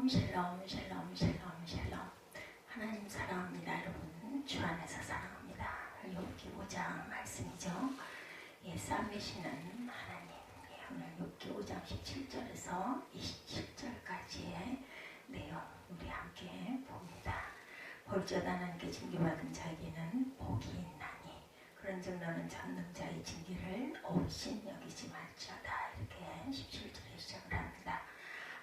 샬롬 샬롬 샬롬 샬롬. 하나님 사랑합니다. 여러분 주 안에서 사랑합니다. 욥기 5장 말씀이죠. 쌈매시는 하나님. 오늘 욥기 5장 17절에서 27절까지의 내용 우리 함께 봅니다. 볼지어다 하나님께 징계받은 자에게는 복이 있나니 그런즉 너는 전능자의 징계를 업신여기지 말지어다. 이렇게 17절에 시작을 합니다.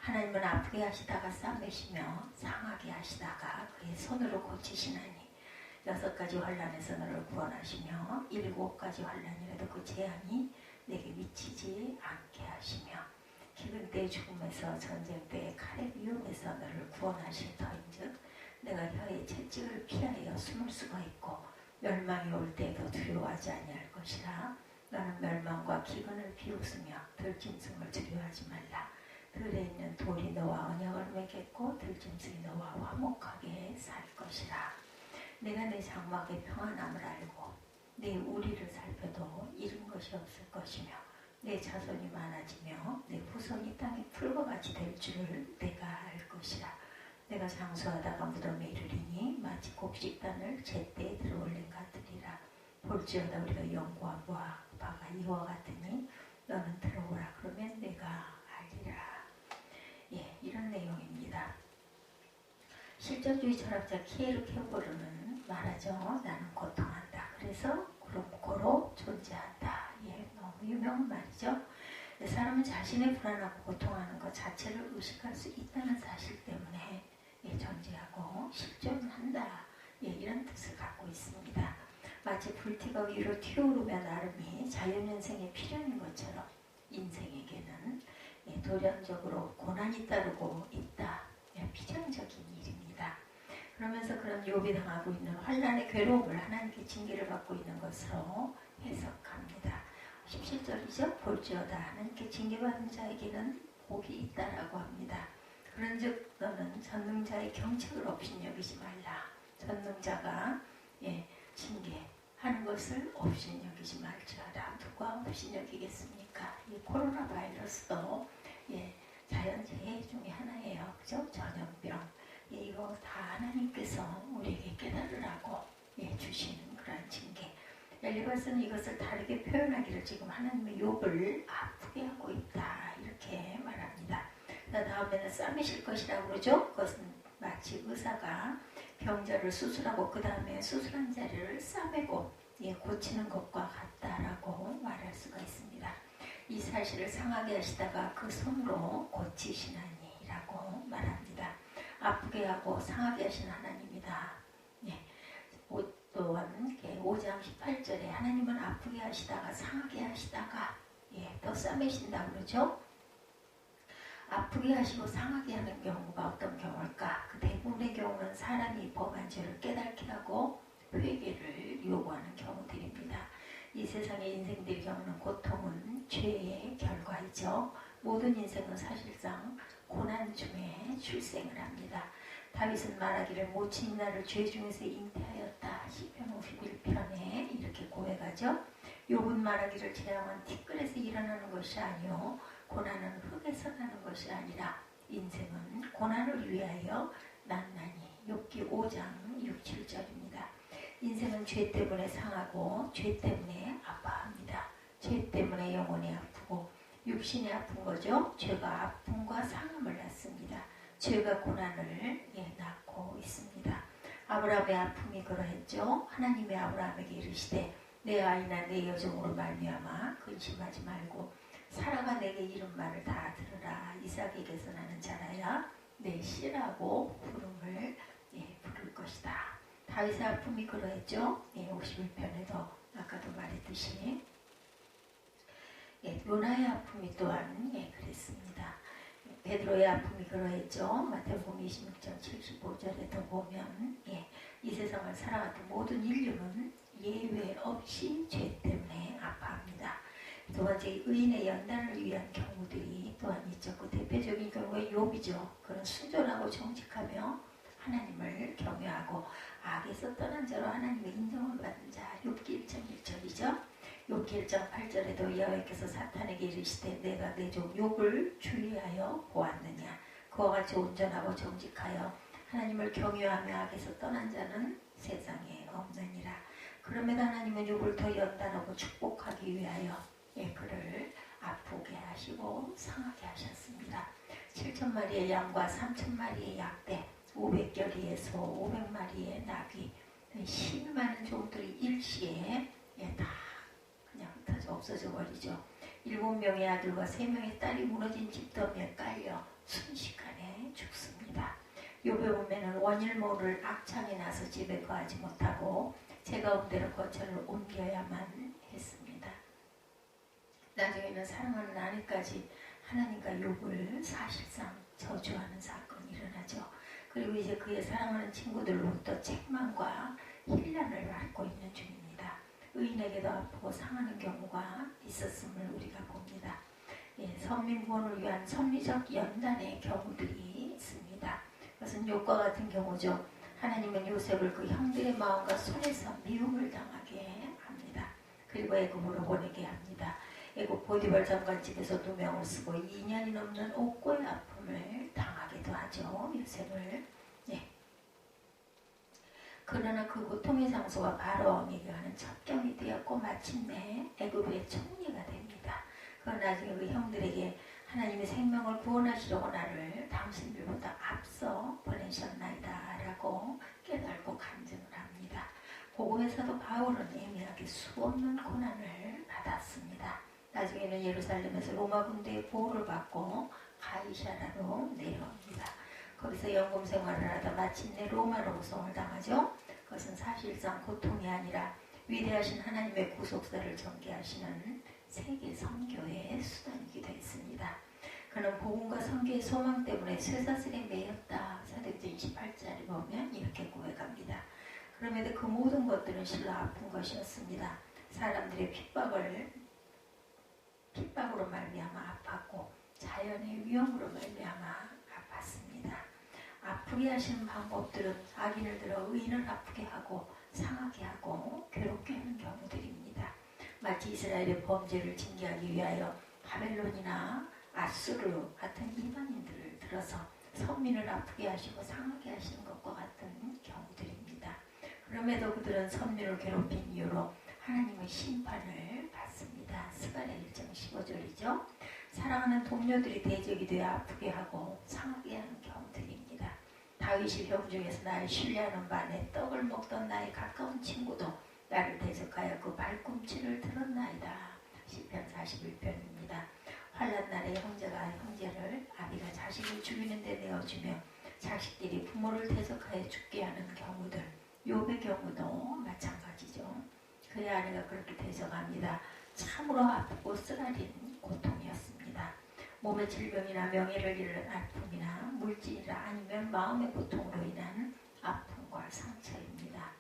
하나님은 아프게 하시다가 싸매시며 상하게 하시다가 그의 손으로 고치시나니 6가지 환난에서 너를 구원하시며 7가지 환난이라도 그 재앙이 내게 미치지 않게 하시며 기근 때의 죽음에서 전쟁 때의 칼의 위험에서 너를 구원하실 터인즉 내가 혀의 채찍을 피하여 숨을 수가 있고 멸망이 올 때에도 두려워하지 아니할 것이라. 너는 멸망과 기근을 비웃으며 들짐승을 두려워하지 말라. 들에 있는 돌이 너와 언약을 맺겠고 들짐승이 너와 화목하게 살 것이라. 내가 내 장막의 평안함을 알고 내 우리를 살펴도 잃은 것이 없을 것이며 내 자손이 많아지며 내 후손이 땅의 풀과 같이 될 줄을 내가 알 것이라. 내가 장수하다가 무덤에 이르리니 마치 곡식단을 제때에 들어올린 같으리라. 볼지어다 우리가 연구한 바가 이와 같으니 너는 들어오라. 그러면 내가 알리라. 이런 내용입니다. 실존주의 철학자 키에르 케고르는 말하죠. 나는 고통한다. 그래서 고로 존재한다. 너무 유명한 말이죠. 사람은 자신의 불안하고 고통하는 것 자체를 의식할 수 있다는 사실 때문에 존재하고 실존한다. 이런 뜻을 갖고 있습니다. 마치 불티가 위로 튀어오르며 나름이 자연현생의 필연인 것처럼 인생에게는 도량적으로 고난이 따르고 있다. 비정적인 일입니다. 그러면서 그런 욥이 당하고 있는 환난의 괴로움을 하나님께 징계를 받고 있는 것으로 해석합니다. 17절이죠. 볼지어다 하나님께 징계받은 자에게는 복이 있다라고 합니다. 그런즉 너는 전능자의 경책을 업신여기지 말라. 전능자가 징계하는 것을 업신여기지 말지어다. 누가 업신여기겠습니까? 이 코로나 바이러스도 자연재해 중에 하나예요. 그죠? 전염병. 이거 다 하나님께서 우리에게 깨달으라고 주시는 그런 징계. 엘리바스는 이것을 다르게 표현하기를 지금 하나님의 욥을 아프게 하고 있다. 이렇게 말합니다. 다음에는 싸매실 것이라고 그러죠. 그것은 마치 의사가 병자를 수술하고 그 다음에 수술한 자리를 싸매고 고치는 것과 같다라고 말할 수가 있습니다. 이 사실을 상하게 하시다가 그 손으로 고치시나니라고 말합니다. 아프게 하고 상하게 하신 하나님이다. 또한 5장 18절에 하나님은 아프게 하시다가 상하게 하시다가 또 싸매신다고 그러죠. 아프게 하시고 상하게 하는 경우가 어떤 경우일까? 그 대부분의 경우는 사람이 범한 죄를 깨닫게 하고 회개를 요구하는 경우들입니다. 이 세상의 인생들이 겪는 고통은 죄의 결과이죠. 모든 인생은 사실상 고난 중에 출생을 합니다. 다윗은 말하기를 모친이 나를 죄 중에서 잉태하였다. 시편 51편에 이렇게 고백하죠. 욥은 말하기를 재앙은 티끌에서 일어나는 것이 아니요 고난은 흙에서 나는 것이 아니라 인생은 고난을 위하여 났나니. 욥기 5장 6, 7절입니다. 인생은 죄 때문에 상하고 죄 때문에 아파합니다. 죄 때문에 영혼이 아프고 육신이 아픈 거죠. 죄가 아픔과 상함을 낳습니다. 죄가 고난을 낳고 있습니다. 아브라함의 아픔이 그러했죠. 하나님의 아브라함에게 이르시되 내 아이나 내 여종으로 말미암아 근심하지 말고 사라가 내게 이른 말을 다 들으라. 이삭에게서 나는 자라야 내 씨라고 부름을 부를 것이다. 다윗의 아픔이 그러했죠. 51편에도 아까도 말했듯이 요나의 아픔이 또한 그랬습니다. 베드로의 아픔이 그러했죠. 마태복음 26장 75절에도 보면 이 세상을 살아갔던 모든 인류는 예외 없이 죄 때문에 아파합니다. 두 번째 의인의 연단을 위한 경우들이 또한 있죠. 그 대표적인 경우에 욥이죠. 그는 순전하고 정직하며 하나님을 경외하고 악에서 떠난 자로 하나님의 인정을 받은 자. 욥기 1장 1절이죠. 욥기 1장 8절에도 여호와께서 사탄에게 이르시되 내가 내 종 욥을 주의하여 보았느냐. 그와 같이 온전하고 정직하여 하나님을 경외하며 악에서 떠난 자는 세상에 없느니라. 그럼에도 하나님은 욥을 더 연단하고 축복하기 위하여 그를 아프게 하시고 상하게 하셨습니다. 7,000마리의 양과 3,000마리의 약대, 500결의에서 500마리의 나귀, 힘 많은 종들이 일시에 다 그냥 흩어져 없어져 버리죠. 7명의 아들과 3명의 딸이 무너진 집더미에 깔려 순식간에 죽습니다. 욥의 몸에는 원일 모를 악창이 나서 집에 거하지 못하고 제 가운데로 거처를 옮겨야만 했습니다. 나중에는 사랑하는 아내까지 하나님과 욥을 사실상 저주하는 사건이 일어나죠. 그리고 이제 그의 사랑하는 친구들로부터 책망과 힐난을 받고 있는 중입니다. 의인에게도 아프고 상하는 경우가 있었음을 우리가 봅니다. 선민 구원을 위한 섭리적 연단의 경우들이 있습니다. 그것은 욥과 같은 경우죠. 하나님은 요셉을 그 형들의 마음과 손에서 미움을 당하게 합니다. 그리고 애굽으로 보내게 합니다. 애굽 보디발 장관집에서 누명을 쓰고 2년이 넘는 옥고의 아픔을 당하기도 하죠. 요셉을. 그러나 그 고통의 장소가 바로에게 하는 첩경이 되었고 마침내 애굽의 총리가 됩니다. 그건 나중에 그 형들에게 하나님의 생명을 구원하시려고 나를 당신들보다 앞서 보내셨나이다 라고 깨닫고 간증을 합니다. 복음에서도 바울은 애매하게 수없는 고난을 받았습니다. 나중에는 예루살렘에서 로마 군대의 보호를 받고 가이사라로 내려옵니다. 거기서 연금 생활을 하다 마침내 로마로 구송을 당하죠. 그것은 사실상 고통이 아니라 위대하신 하나님의 구속사를 전개하시는 세계 선교의 수단이기도 했습니다. 그는 복음과 선교의 소망 때문에 쇠사슬에 매였다. 사도행전 28절에 보면 이렇게 고백합니다. 그럼에도 그 모든 것들은 실로 아픈 것이었습니다. 사람들의 핍박으로 말미암아 아팠고 자연의 위험으로 말미암아 아팠습니다. 아프게 하시는 방법들은 악인을 들어 의인을 아프게 하고 상하게 하고 괴롭게 하는 경우들입니다. 마치 이스라엘의 범죄를 징계하기 위하여 바벨론이나 아수르 같은 이방인들을 들어서 선민을 아프게 하시고 상하게 하시는 것과 같은 경우들입니다. 그럼에도 그들은 선민을 괴롭힌 이유로 하나님의 심판을 받습니다. 스가랴 1장 15절이죠. 사랑하는 동료들이 대적이 되어 아프게 하고 상하게 하는 경우들입니다. 다윗이 병중에서 나를 신뢰하는 반에 떡을 먹던 나의 가까운 친구도 나를 대적하여 그 발꿈치를 들었나이다. 시편 41편입니다. 환난 날에 형제가 형제를, 아비가 자식을 죽이는 데 내어주며 자식들이 부모를 대적하여 죽게 하는 경우들, 욥의 경우도 마찬가지죠. 그의 아내가 그렇게 대적합니다. 참으로 아프고 쓰라린 고통이었습니다. 몸의 질병이나 명예를 잃은 아픔이나 물질이나 아니면 마음의 고통으로 인한 아픔과 상처입니다.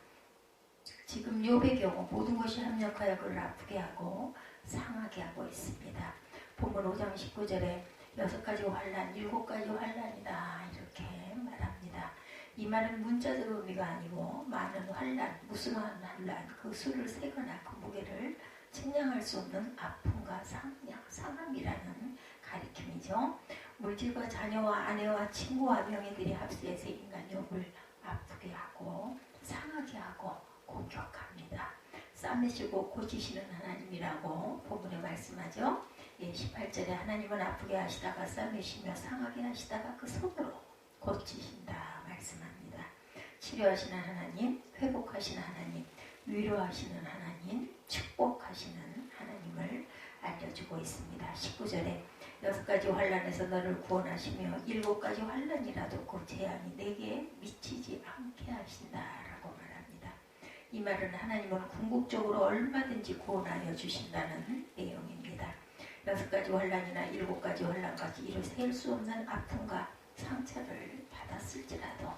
지금 욥의 경우 모든 것이 합력하여 그를 아프게 하고 상하게 하고 있습니다. 본문 5장 19절에 6가지 환난, 7가지 환난이다 이렇게 말합니다. 이 말은 문자적 의미가 아니고 많은 환난, 무수한 환난, 그 수를 세거나 그 무게를 측량할 수 없는 아픔과 상함이라는 가리킴이죠. 물질과 자녀와 아내와 친구와 명예들이 합세해서 인간 욥을 아프게 하고 상하게 하고 공격합니다. 싸매시고 고치시는 하나님이라고 본문에 말씀하죠. 18절에 하나님은 아프게 하시다가 싸매시며 상하게 하시다가 그 손으로 고치신다 말씀합니다. 치료하시는 하나님, 회복하시는 하나님, 위로하시는 하나님, 축복하시는 하나님을 알려주고 있습니다. 19절에 6가지 환난에서 너를 구원하시며 7가지 환난이라도 그 재앙이 내게 미치지 않게 하신다라고 말합니다. 이 말은 하나님은 궁극적으로 얼마든지 구원하여 주신다는 내용입니다. 6가지 환난이나 7가지 환난까지 이루 셀 수 없는 아픔과 상처를 받았을지라도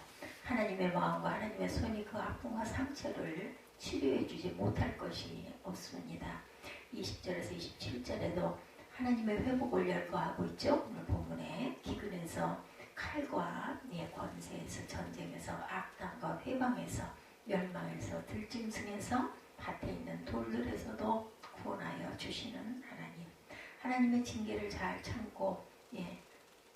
하나님의 마음과 하나님의 손이 그 아픔과 상처를 치료해 주지 못할 것이 없습니다. 20절에서 27절에도 하나님의 회복을 열거하고 있죠. 오늘 본문에 기근에서 칼과 권세에서 전쟁에서 악당과 회방에서 멸망에서 들짐승에서 밭에 있는 돌들에서도 구원하여 주시는 하나님. 하나님의 징계를 잘 참고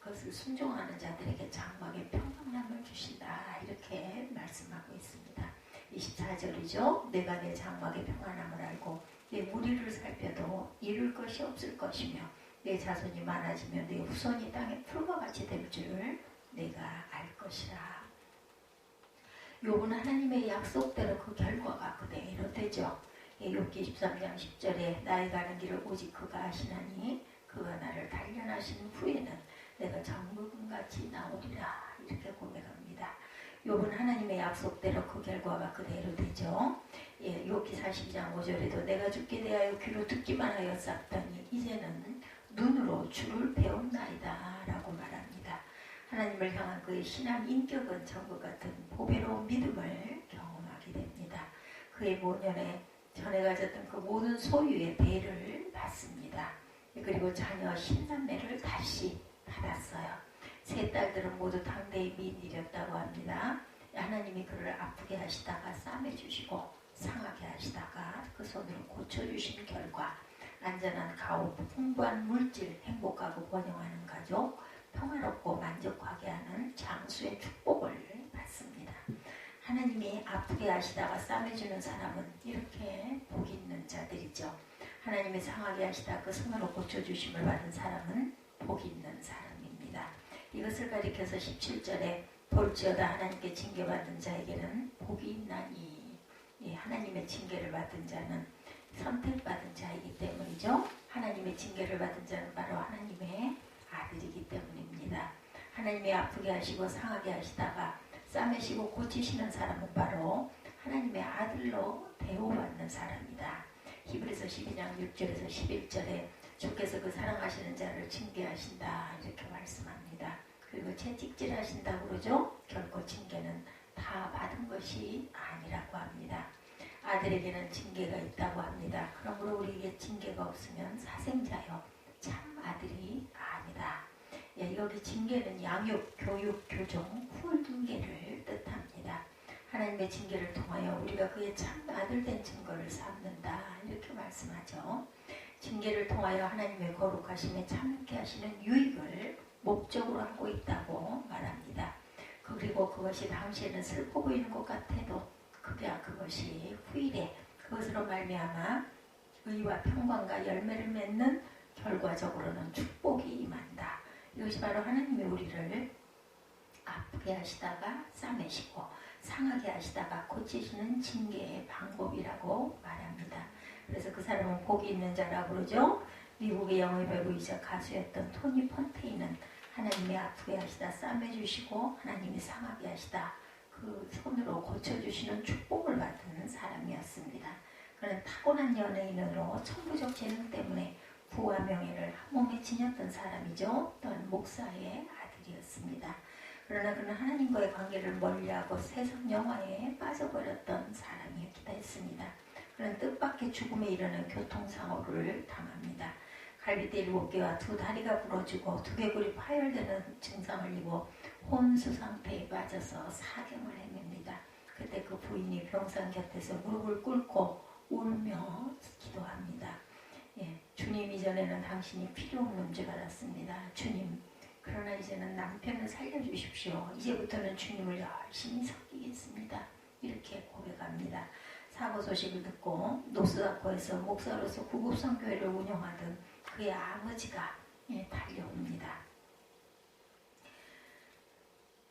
그것을 순종하는 자들에게 장막의 평강함을 주신다. 이렇게 말씀하고 있습니다. 24절이죠. 내가 내 장막의 평안함을 알고 내 무리를 살펴도 잃을 것이 없을 것이며 내 자손이 많아지며 내 후손이 땅에 풀과 같이 될 줄을 내가 알 것이라. 욥은 하나님의 약속대로 그 결과가 그대로 되죠. 욥기 23장 10절에 나의 가는 길을 오직 그가 아시나니 그가 나를 단련하신 후에는 내가 정금같이 나오리라. 이렇게 고백합니다. 욥은 하나님의 약속대로 그 결과가 그대로 되죠. 욥기 42장 5절에도 내가 주께 대하여 귀로 듣기만 하여 쌌더니 이제는 눈으로 주를 배웠나이다 라고 말합니다. 하나님을 향한 그의 신앙 인격은 전과 같은 보배로운 믿음을 경험하게 됩니다. 그의 모년에 전에 가졌던 그 모든 소유의 배를 받습니다. 그리고 자녀 신남매를 다시 받았어요. 세 딸들은 모두 당대의 미인이었다고 합니다. 하나님이 그를 아프게 하시다가 싸매주시고 상하게 하시다가 그 손으로 고쳐주신 결과 안전한 가옥, 풍부한 물질, 행복하고 번영하는 가족, 평화롭고 만족하게 하는 장수의 축복을 받습니다. 하나님이 아프게 하시다가 싸매주는 사람은 이렇게 복 있는 자들이죠. 하나님이 상하게 하시다 그 손으로 고쳐주심을 받은 사람은 복 있는 사람입니다. 이것을 가리켜서 17절에 볼지어다 하나님께 징계받은 자에게는 복이 있나니. 하나님의 징계를 받은 자는 선택받은 자이기 때문이죠. 하나님의 징계를 받은 자는 바로 하나님의 아들이기 때문입니다. 하나님이 아프게 하시고 상하게 하시다가 싸매시고 고치시는 사람은 바로 하나님의 아들로 대우받는 사람이다. 히브리서 12장 6절에서 11절에 주께서 그 사랑하시는 자를 징계하신다 이렇게 말씀합니다. 그리고 채찍질하신다고 그러죠. 결코 징계는 다 받은 것이 아니라고 합니다. 아들에게는 징계가 있다고 합니다. 그러므로 우리에게 징계가 없으면 사생자요 참 아들이 아니다. 여기 징계는 양육, 교육, 교정, 훈계를 뜻합니다. 하나님의 징계를 통하여 우리가 그의 참 아들 된 증거를 삼는다 이렇게 말씀하죠. 징계를 통하여 하나님의 거룩하심에 참게 하시는 유익을 목적으로 하고 있다고 말합니다. 그리고 그것이 당시에는 슬퍼 보이는 것 같아도 그것이 후일에 그것으로 말미암아 의와 평강과 열매를 맺는 결과적으로는 축복이 임한다. 이것이 바로 하나님의 우리를 아프게 하시다가 싸매시고 상하게 하시다가 고치시는 징계의 방법이라고 말합니다. 그래서 그 사람은 복이 있는 자라고 그러죠. 미국의 영의 배우이자 가수였던 토니 폰테인은 하나님이 아프게 하시다 싸매주시고 하나님이 상하게 하시다 그 손으로 고쳐주시는 축복을 받은 사람이었습니다. 그는 타고난 연예인으로 천부적 재능 때문에 부와 명예를 한 몸에 지녔던 사람이죠. 또한 목사의 아들이었습니다. 그러나 그는 하나님과의 관계를 멀리하고 세상 영화에 빠져버렸던 사람이었기도 했습니다. 그는 뜻밖의 죽음에 이르는 교통사고를 당합니다. 갈비뼈 7개와 두 다리가 부러지고 두개골이 파열되는 증상을 입어 혼수 상태에 빠져서 사경을 헤맵니다. 그때 그 부인이 병상 곁에서 무릎을 꿇고 울며 기도합니다. 주님 이전에는 당신이 필요 없는 줄 알았습니다. 주님 그러나 이제는 남편을 살려주십시오. 이제부터는 주님을 열심히 섬기겠습니다. 이렇게 고백합니다. 사고 소식을 듣고 노스다코에서 목사로서 구급선교회를 운영하던 그의 아버지가 달려옵니다.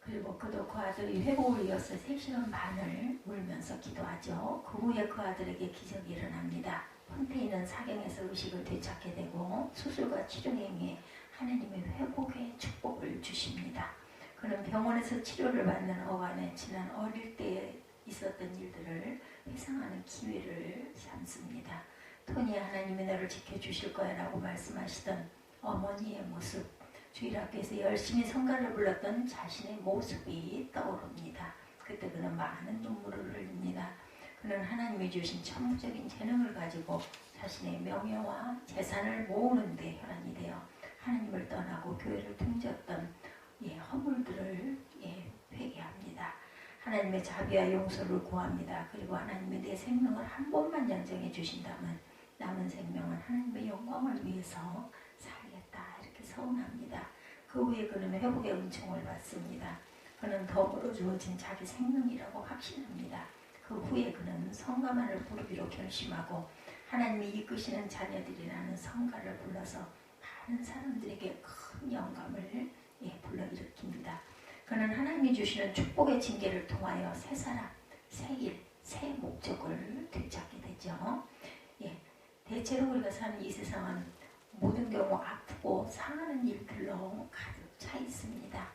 그리고 그도 그 아들이 회복을 이어서 3시간 반을 울면서 기도하죠. 그 후에 그 아들에게 기적이 일어납니다. 폰테인은 사경에서 의식을 되찾게 되고 수술과 치료에 의해 하나님의 회복의 축복을 주십니다. 그는 병원에서 치료를 받는 어간에 지난 어릴 때 있었던 일들을 회상하는 기회를 삼습니다. 토니 하나님이 너를 지켜주실 거야 라고 말씀하시던 어머니의 모습, 주일학교에서 열심히 성가를 불렀던 자신의 모습이 떠오릅니다. 그때 그는 많은 눈물을 흘립니다. 그는 하나님이 주신 천부적인 재능을 가지고 자신의 명예와 재산을 모으는 데 혈안이 되어 하나님을 떠나고 교회를 등졌던 허물들을 회개합니다. 하나님의 자비와 용서를 구합니다. 그리고 하나님이 내 생명을 한 번만 연장해 주신다면 남은 생명은 하나님의 영광을 위해서 살겠다 이렇게 서운합니다. 그 후에 그는 회복의 은총을 받습니다. 그는 덤으로 주어진 자기 생명이라고 확신합니다. 그 후에 그는 성가만을 부르기로 결심하고 하나님이 이끄시는 자녀들이라는 성가를 불러서 많은 사람들에게 큰 영감을 불러일으킵니다. 그는 하나님이 주시는 축복의 징계를 통하여 새 사람, 새 일, 새 목적을 되찾게 되죠. 대체로 우리가 사는 이 세상은 모든 경우 아프고 상하는 일들로 가득 차 있습니다.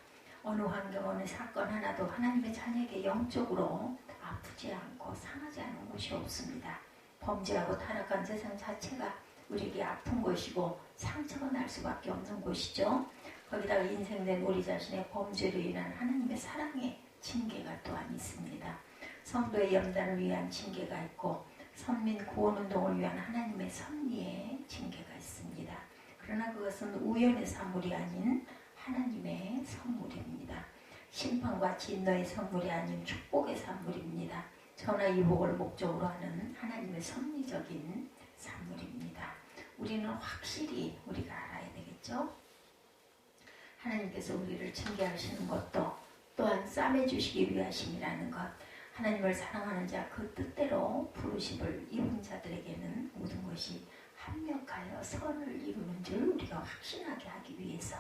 어느 환경, 어느 사건 하나도 하나님의 자녀에게 영적으로 아프지 않고 상하지 않은 곳이 없습니다. 범죄하고 타락한 세상 자체가 우리에게 아픈 곳이고 상처가 날 수밖에 없는 곳이죠. 거기다가 인생된 우리 자신의 범죄로 인한 하나님의 사랑의 징계가 또한 있습니다. 성도의 연단을 위한 징계가 있고 선민 구원운동을 위한 하나님의 섭리의 징계가 있습니다. 그러나 그것은 우연의 산물이 아닌 하나님의 선물입니다. 심판과 진노의 선물이 아닌 축복의 산물입니다. 전화위복을 목적으로 하는 하나님의 섭리적인 산물입니다. 우리는 확실히 우리가 알아야 되겠죠. 하나님께서 우리를 징계하시는 것도 또한 싸매주시기 위하심이라는 것, 하나님을 사랑하는 자 그 뜻대로 부르심을 입은 자들에게는 모든 것이 합력하여 선을 이루는 줄 우리가 확신하게 하기 위해서,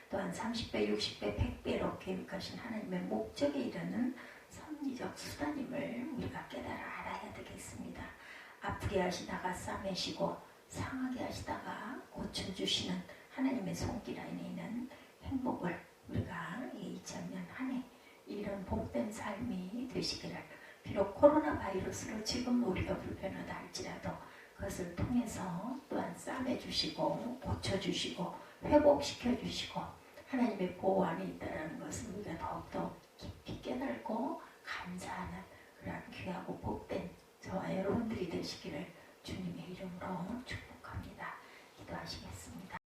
또한 30배, 60배, 100배로 계획하신 하나님의 목적에 이르는 섭리적 수단임을 우리가 깨달아 알아야 되겠습니다. 아프게 하시다가 싸매시고 상하게 하시다가 고쳐주시는 하나님의 손길 안에 있는 행복을 우리가 2000년 한 해 이런 복된 삶이 되시기를, 비록 코로나 바이러스로 지금 우리가 불편하다 할지라도 그것을 통해서 또한 싸매주시고 고쳐주시고 회복시켜주시고 하나님의 보호 안에 있다는 것을 우리가 더욱더 깊이 깨달고 감사하는 그런 귀하고 복된 저와 여러분들이 되시기를 주님의 이름으로 축복합니다.